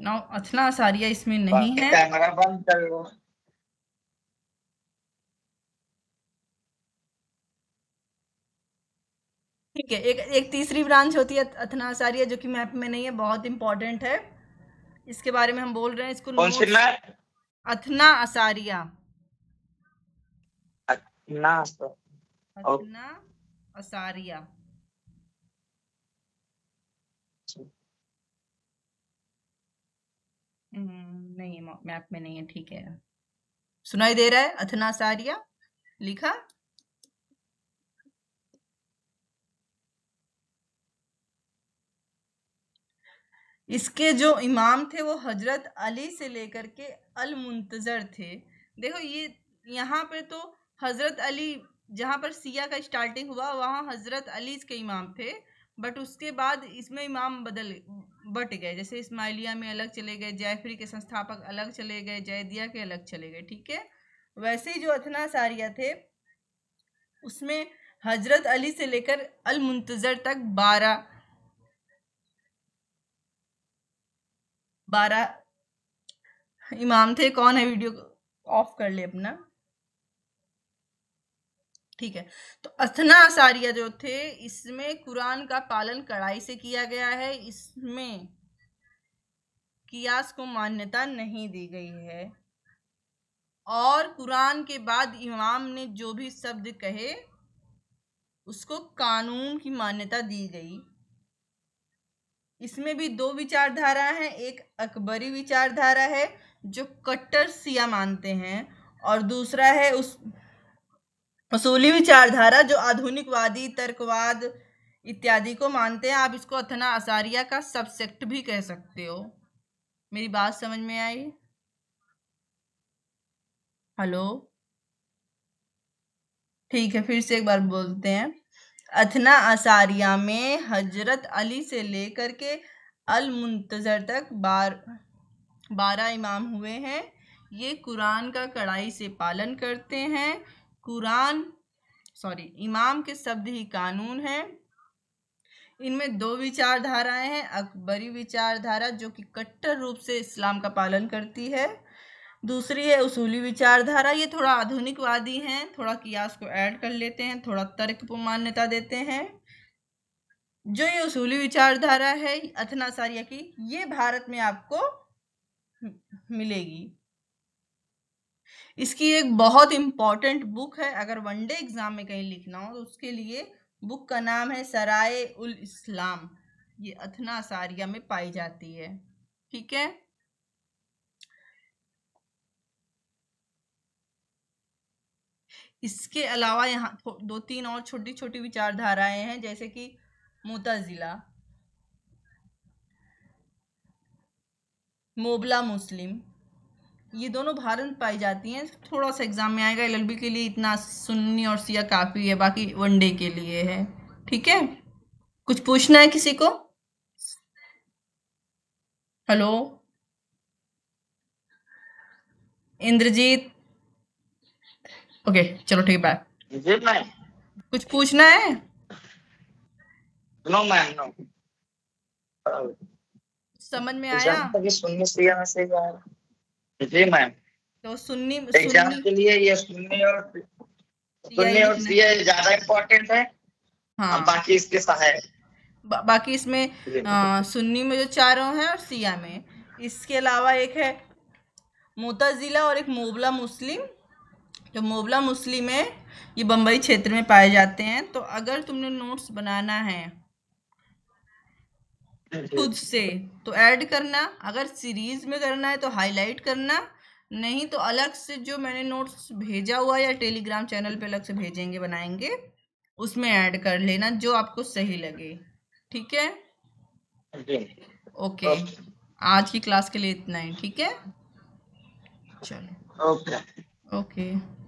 Now अथना असारिया इसमें नहीं है। कैमरा बंद कर लो। ठीक है, एक एक तीसरी ब्रांच होती है अथना असारिया, जो कि मैप में नहीं है, बहुत इंपॉर्टेंट है, इसके बारे में हम बोल रहे हैं, इसको कौन सी नोट्स। मैप? अथना असारिया। ना। अथना असारिया। नहीं, मैप में नहीं है, ठीक है। सुनाई दे रहा है अथना असारिया लिखा? इसके जो इमाम थे वो हजरत अली से लेकर के अल मुंतजर थे। देखो ये यहाँ पे तो हजरत अली, जहाँ पर सिया का स्टार्टिंग हुआ वहाँ हजरत अली के इमाम थे, बट उसके बाद इसमें इमाम बट गए, जैसे इस्माइलिया में अलग चले गए, जैफरी के संस्थापक अलग चले गए, जैदिया के अलग चले गए, ठीक है। वैसे ही जो अथना सारिया थे उसमें हजरत अली से लेकर अल मुंतजर तक 12 इमाम थे। कौन है? वीडियो ऑफ कर ले अपना, ठीक है। तो अथना असारिया जो थे इसमें कुरान का पालन कड़ाई से किया गया है, इसमें कियास को मान्यता नहीं दी गई है, और कुरान के बाद इमाम ने जो भी शब्द कहे उसको कानून की मान्यता दी गई। इसमें भी दो विचारधारा है, एक अकबरी विचारधारा है जो कट्टर सिया मानते हैं, और दूसरा है उस उसूली विचारधारा जो आधुनिकवादी तर्कवाद इत्यादि को मानते हैं। आप इसको अथना असारिया का सबसेक्ट भी कह सकते हो। मेरी बात समझ में आई? हेलो, ठीक है, फिर से एक बार बोलते हैं। अथना असारिया में हजरत अली से लेकर के अल मुंतजर तक 12 इमाम हुए हैं। ये कुरान का कड़ाई से पालन करते हैं। इमाम के शब्द ही कानून है। इनमें दो विचारधाराएं हैं, अकबरी विचारधारा जो कि कट्टर रूप से इस्लाम का पालन करती है, दूसरी है उसूली विचारधारा, ये थोड़ा आधुनिकवादी हैं, थोड़ा कियास को ऐड कर लेते हैं, थोड़ा तर्क को मान्यता देते हैं। जो ये उसूली विचारधारा है अथना असारिया की, ये भारत में आपको मिलेगी। इसकी एक बहुत इंपॉर्टेंट बुक है, अगर वनडे एग्जाम में कहीं लिखना हो तो उसके लिए बुक का नाम है सराय उल इस्लाम। ये अथना असारिया में पाई जाती है, ठीक है। इसके अलावा यहाँ दो तीन और छोटी छोटी विचारधाराएं हैं, जैसे कि मुतजिला, मोबला मुस्लिम, ये दोनों भारत में पाई जाती हैं। थोड़ा सा एग्जाम में आएगा, एलएलबी के लिए इतना सुन्नी और सिया काफी है, बाकी वनडे के लिए है, ठीक है। कुछ पूछना है किसी को? हेलो इंद्रजीत, ओके चलो ठीक है, बाय। जी मैम। कुछ पूछना है? No ma'am, no. समझ में आया? एग्जाम तक सुन्नी सिया में से जा रहा है। जी मैम। तो सुन्नी एग्जाम सुन्नी के लिए ये सिया ही सुन्नी और लिखना है। सिया ज्यादा इम्पोर्टेंट है। अब हाँ, बाकी इसके सहायक। बाकी इसमें सुन्नी में जो चारों हैं और सिया में, इसके अलावा एक है मुतजिला और एक मोबला मुस्लिम। जो मोबला मुस्लिम है ये बम्बई क्षेत्र में पाए जाते हैं। तो अगर तुमने नोट्स बनाना है खुद से तो ऐड करना, अगर सीरीज में करना है तो हाईलाइट करना, नहीं तो अलग से जो मैंने नोट्स भेजा हुआ या टेलीग्राम चैनल पे अलग से भेजेंगे बनाएंगे, उसमें ऐड कर लेना जो आपको सही लगे, ठीक है। ओके, आज की क्लास के लिए इतना ही, ठीक है, चलो ओके। ओके।